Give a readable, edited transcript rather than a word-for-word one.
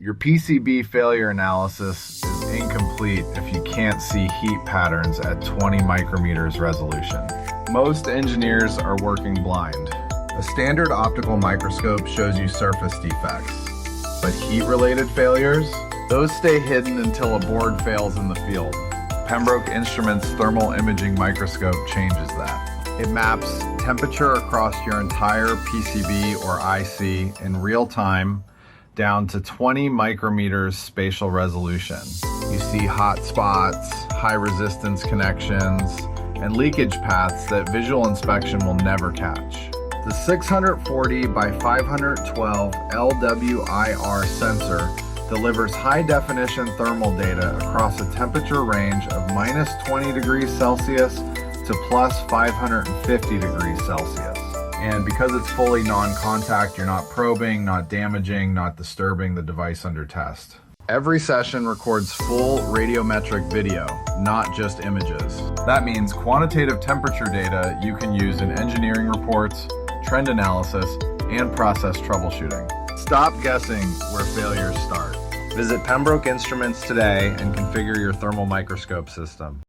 Your PCB failure analysis is incomplete if you can't see heat patterns at 20 micrometers resolution. Most engineers are working blind. A standard optical microscope shows you surface defects, but heat-related failures? Those stay hidden until a board fails in the field. Pembroke Instruments thermal imaging microscope changes that. It maps temperature across your entire PCB or IC in real time down to 20 micrometers spatial resolution. You see hot spots, high resistance connections, and leakage paths that visual inspection will never catch. The 640 by 512 LWIR sensor delivers high-definition thermal data across a temperature range of minus 20 degrees Celsius to plus 550 degrees Celsius. And because it's fully non-contact, you're not probing, not damaging, not disturbing the device under test. Every session records full radiometric video, not just images. That means quantitative temperature data you can use in engineering reports, trend analysis, and process troubleshooting. Stop guessing where failures start. Visit Pembroke Instruments today and configure your thermal microscope system.